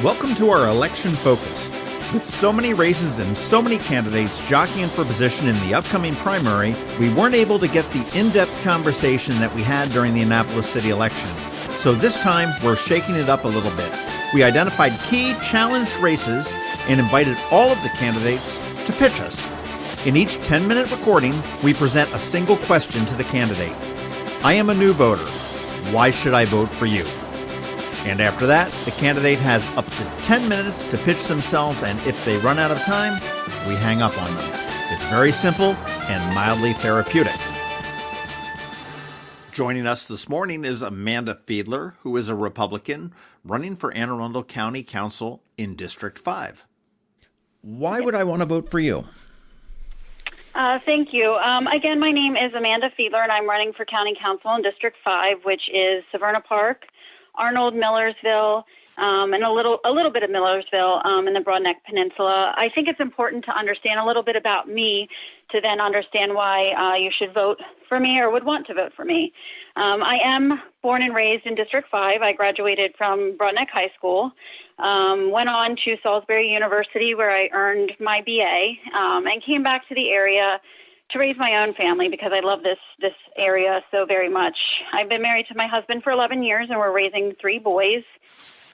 Welcome to our election focus. With so many races and so many candidates jockeying for position in the upcoming primary, we weren't able to get the in-depth conversation that we had during the Annapolis city election. So this time, we're shaking it up a little bit. We identified key challenged races and invited all of the candidates to pitch us. In each 10-minute recording, we present a single question to the candidate. I am a new voter. Why should I vote for you? And after that, the candidate has up to 10 minutes to pitch themselves, and if they run out of time, we hang up on them. It's very simple and mildly therapeutic. Joining us this morning is Amanda Fiedler, who is a Republican running for Anne Arundel County Council in District 5. Why would I want to vote for you? Thank you. Again, my name is Amanda Fiedler, and I'm running for County Council in District 5, which is Severna Park, Arnold, Millersville, and a little bit of Millersville in the Broadneck Peninsula. I think it's important to understand a little bit about me to then understand why you should vote for me or would want to vote for me. I am born and raised in District 5. I graduated from Broadneck High School, went on to Salisbury University where I earned my BA, and came back to the area to raise my own family because I love this area so very much. I've been married to my husband for 11 years, and we're raising 3 boys.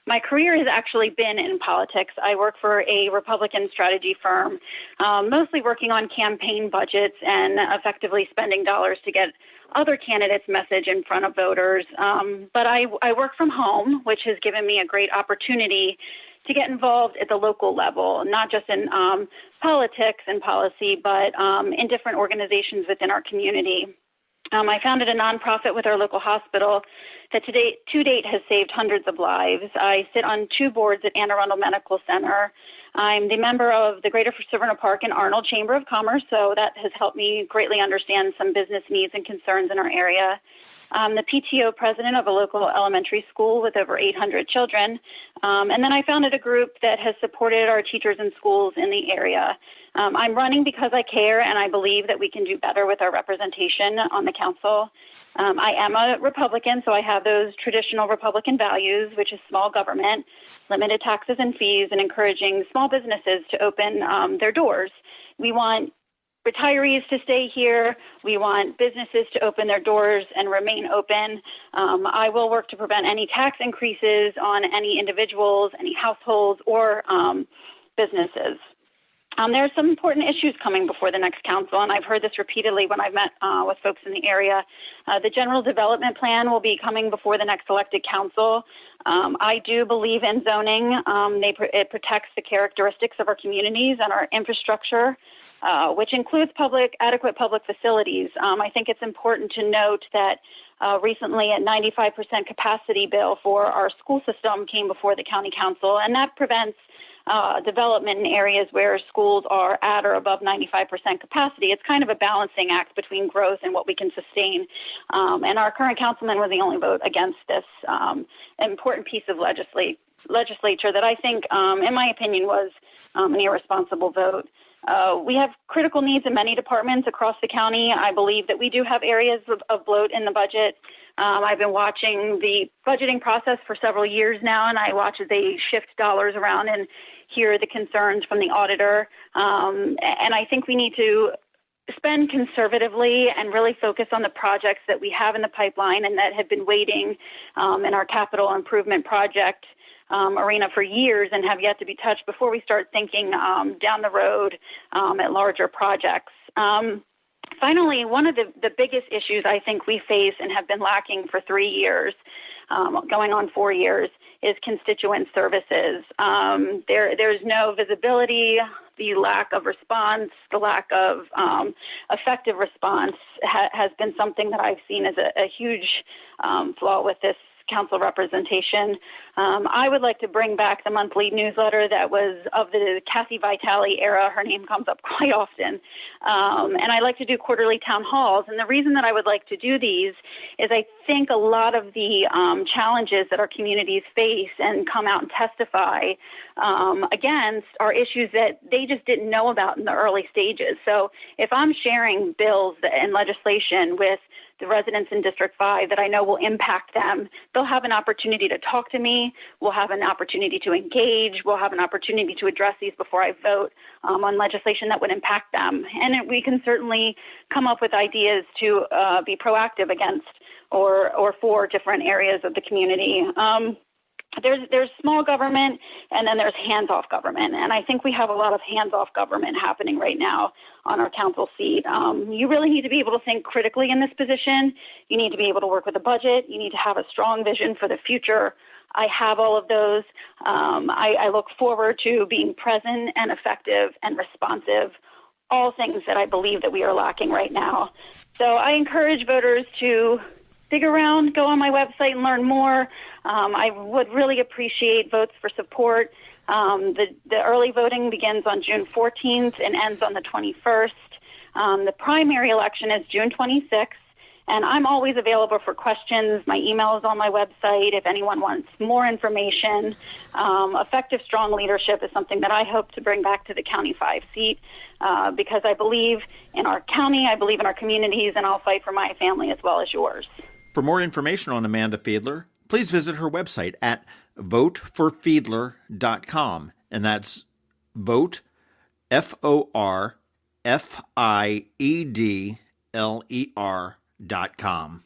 My career has actually been in politics. I work for a Republican strategy firm, mostly working on campaign budgets and effectively spending dollars to get other candidates' message in front of voters. But I work from home, which has given me a great opportunity to get involved at the local level, not just in politics and policy, but in different organizations within our community. I founded a nonprofit with our local hospital that to date has saved hundreds of lives. I sit on 2 boards at Anne Arundel Medical Center. I'm the member of the Greater Severna Park and Arnold Chamber of Commerce, so that has helped me greatly understand some business needs and concerns in our area. I'm the PTO president of a local elementary school with over 800 children. And then I founded a group that has supported our teachers and schools in the area. I'm running because I care, and I believe that we can do better with our representation on the council. I am a Republican, so I have those traditional Republican values, which is small government, limited taxes and fees, and encouraging small businesses to open their doors. We want retirees to stay here. We want businesses to open their doors and remain open. I will work to prevent any tax increases on any individuals, any households, or businesses. There are some important issues coming before the next council, and I've heard this repeatedly when I've met with folks in the area. The general development plan will be coming before the next elected council. I do believe in zoning. It protects the characteristics of our communities and our infrastructure, which includes adequate public facilities. I think it's important to note that recently a 95% capacity bill for our school system came before the county council, and that prevents development in areas where schools are at or above 95% capacity. It's kind of a balancing act between growth and what we can sustain. And our current councilman was the only vote against this important piece of legislature that I think, in my opinion, was an irresponsible vote. We have critical needs in many departments across the county. I believe that we do have areas of bloat in the budget. I've been watching the budgeting process for several years now, and I watch as they shift dollars around and hear the concerns from the auditor. And I think we need to spend conservatively and really focus on the projects that we have in the pipeline and that have been waiting in our capital improvement project arena for years and have yet to be touched before we start thinking down the road at larger projects. Finally, one of the biggest issues I think we face and have been lacking for 3 years, going on 4 years, is constituent services. There's no visibility. The lack of response, the lack of effective response has been something that I've seen as a huge flaw with this council representation. I would like to bring back the monthly newsletter that was of the Kathy Vitale era. Her name comes up quite often. And I like to do quarterly town halls. And the reason that I would like to do these is I think a lot of the challenges that our communities face and come out and testify against are issues that they just didn't know about in the early stages. So if I'm sharing bills and legislation with the residents in District 5 that I know will impact them. They'll have an opportunity to talk to me. We'll have an opportunity to engage. We'll have an opportunity to address these before I vote on legislation that would impact them. And we can certainly come up with ideas to be proactive against or for different areas of the community. There's small government, and then there's hands-off government. And I think we have a lot of hands-off government happening right now on our council seat. You really need to be able to think critically in this position. You need to be able to work with a budget. You need to have a strong vision for the future. I have all of those. I look forward to being present and effective and responsive, all things that I believe that we are lacking right now. So I encourage voters to dig around, go on my website and learn more. I would really appreciate votes for support. The early voting begins on June 14th and ends on the 21st. The primary election is June 26th, and I'm always available for questions. My email is on my website if anyone wants more information. Effective, strong leadership is something that I hope to bring back to the County 5 seat because I believe in our county, I believe in our communities, and I'll fight for my family as well as yours. For more information on Amanda Fiedler, please visit her website at voteforfiedler.com. And that's vote, FORFIEDLER.com.